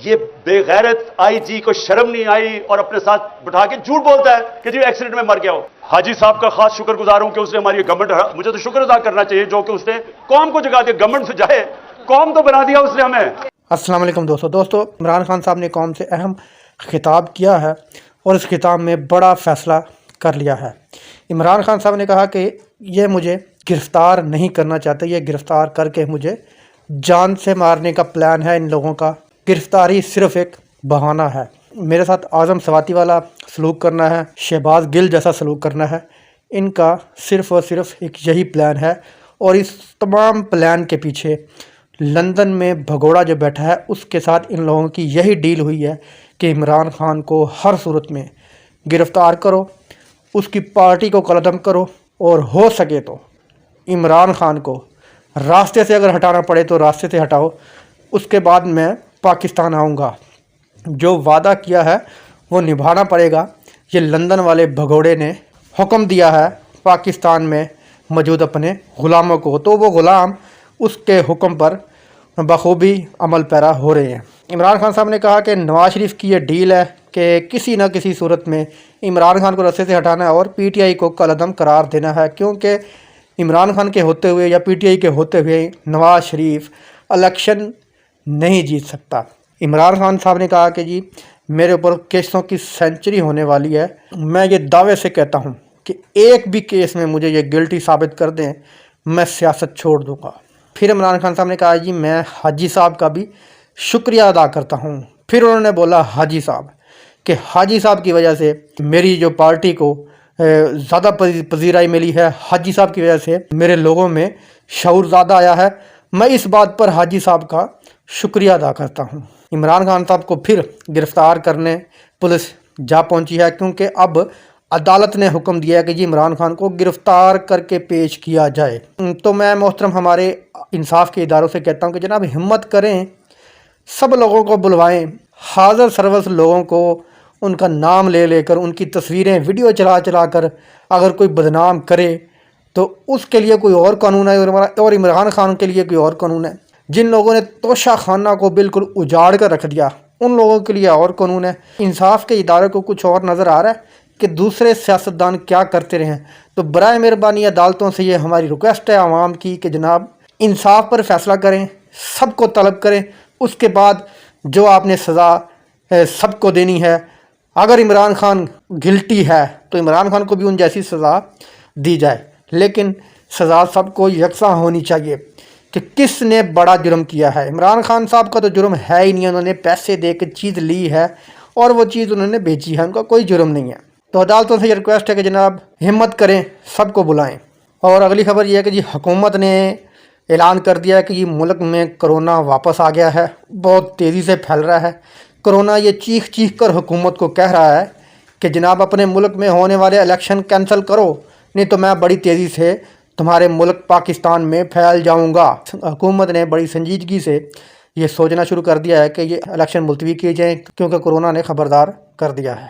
یہ بے غیرت آئی جی کو شرم نہیں آئی اور اپنے ساتھ بٹھا کے جھوٹ بولتا ہے کہ جی ایکسیڈنٹ میں مر گیا ہو. حاجی صاحب کا خاص شکر گزار ہوں کہ اس نے ہماری گورنمنٹ، مجھے تو شکر ادا کرنا چاہیے جو کہ اس نے قوم کو جگا دیا. گورنمنٹ سے جائے، قوم تو بنا دیا اس نے ہمیں. السلام علیکم دوستو عمران خان صاحب نے قوم سے اہم خطاب کیا ہے اور اس خطاب میں بڑا فیصلہ کر لیا ہے. عمران خان صاحب نے کہا کہ یہ مجھے گرفتار نہیں کرنا چاہتے، یہ گرفتار کر کے مجھے جان سے مارنے کا پلان ہے ان لوگوں کا. گرفتاری صرف ایک بہانہ ہے. میرے ساتھ اعظم سواتی والا سلوک کرنا ہے، شہباز گل جیسا سلوک کرنا ہے. ان کا صرف اور صرف ایک یہی پلان ہے، اور اس تمام پلان کے پیچھے لندن میں بھگوڑا جو بیٹھا ہے اس کے ساتھ ان لوگوں کی یہی ڈیل ہوئی ہے کہ عمران خان کو ہر صورت میں گرفتار کرو، اس کی پارٹی کو قلعدم کرو، اور ہو سکے تو عمران خان کو راستے سے اگر ہٹانا پڑے تو راستے سے ہٹاؤ. اس کے بعد میں پاکستان آؤں گا. جو وعدہ کیا ہے وہ نبھانا پڑے گا. یہ لندن والے بھگوڑے نے حکم دیا ہے پاکستان میں موجود اپنے غلاموں کو، تو وہ غلام اس کے حکم پر بخوبی عمل پیرا ہو رہے ہیں. عمران خان صاحب نے کہا کہ نواز شریف کی یہ ڈیل ہے کہ کسی نہ کسی صورت میں عمران خان کو راستے سے ہٹانا ہے اور پی ٹی آئی کو کالعدم قرار دینا ہے، کیونکہ عمران خان کے ہوتے ہوئے یا پی ٹی آئی کے ہوتے ہوئے نواز شریف الیکشن نہیں جیت سکتا. عمران خان صاحب نے کہا کہ جی میرے اوپر کیسوں کی سینچری ہونے والی ہے. میں یہ دعوے سے کہتا ہوں کہ ایک بھی کیس میں مجھے یہ گلٹی ثابت کر دیں میں سیاست چھوڑ دوں گا. پھر عمران خان صاحب نے کہا جی میں حاجی صاحب کا بھی شکریہ ادا کرتا ہوں. پھر انہوں نے بولا حاجی صاحب کہ حاجی صاحب کی وجہ سے میری جو پارٹی کو زیادہ پذیرائی ملی ہے، حاجی صاحب کی وجہ سے میرے لوگوں میں شعور زیادہ آیا ہے. میں اس بات پر حاجی صاحب کا شکریہ ادا کرتا ہوں. عمران خان صاحب کو پھر گرفتار کرنے پولیس جا پہنچی ہے، کیونکہ اب عدالت نے حکم دیا ہے کہ جی عمران خان کو گرفتار کر کے پیش کیا جائے. تو میں محترم ہمارے انصاف کے اداروں سے کہتا ہوں کہ جناب ہمت کریں، سب لوگوں کو بلوائیں، حاضر سروس لوگوں کو ان کا نام لے لے کر ان کی تصویریں ویڈیو چلا چلا کر اگر کوئی بدنام کرے تو اس کے لیے کوئی اور قانون ہے اور عمران خان کے لیے کوئی اور قانون ہے. جن لوگوں نے توشہ خانہ کو بالکل اجاڑ کر رکھ دیا ان لوگوں کے لیے اور قانون ہے. انصاف کے ادارے کو کچھ اور نظر آ رہا ہے کہ دوسرے سیاستدان کیا کرتے رہے ہیں. تو برائے مہربانی عدالتوں سے یہ ہماری ریکویسٹ ہے عوام کی کہ جناب انصاف پر فیصلہ کریں، سب کو طلب کریں، اس کے بعد جو آپ نے سزا سب کو دینی ہے. اگر عمران خان گلٹی ہے تو عمران خان کو بھی ان جیسی سزا دی جائے، لیکن سزا سب کو یکساں ہونی چاہیے. کہ کس نے بڑا جرم کیا ہے؟ عمران خان صاحب کا تو جرم ہے ہی نہیں. انہوں نے پیسے دے کے چیز لی ہے اور وہ چیز انہوں نے بیچی ہے، ان کا کوئی جرم نہیں ہے. تو عدالتوں سے یہ ریکویسٹ ہے کہ جناب ہمت کریں، سب کو بلائیں. اور اگلی خبر یہ ہے کہ جی حکومت نے اعلان کر دیا ہے کہ یہ ملک میں کرونا واپس آ گیا ہے، بہت تیزی سے پھیل رہا ہے. کرونا یہ چیخ چیخ کر حکومت کو کہہ رہا ہے کہ جناب اپنے ملک میں ہونے والے الیکشن کینسل کرو، نہیں تو میں بڑی تیزی سے تمہارے ملک پاکستان میں پھیل جاؤں گا. حکومت نے بڑی سنجیدگی سے یہ سوچنا شروع کر دیا ہے کہ یہ الیکشن ملتوی کیے جائیں، کیونکہ کرونا نے خبردار کر دیا ہے.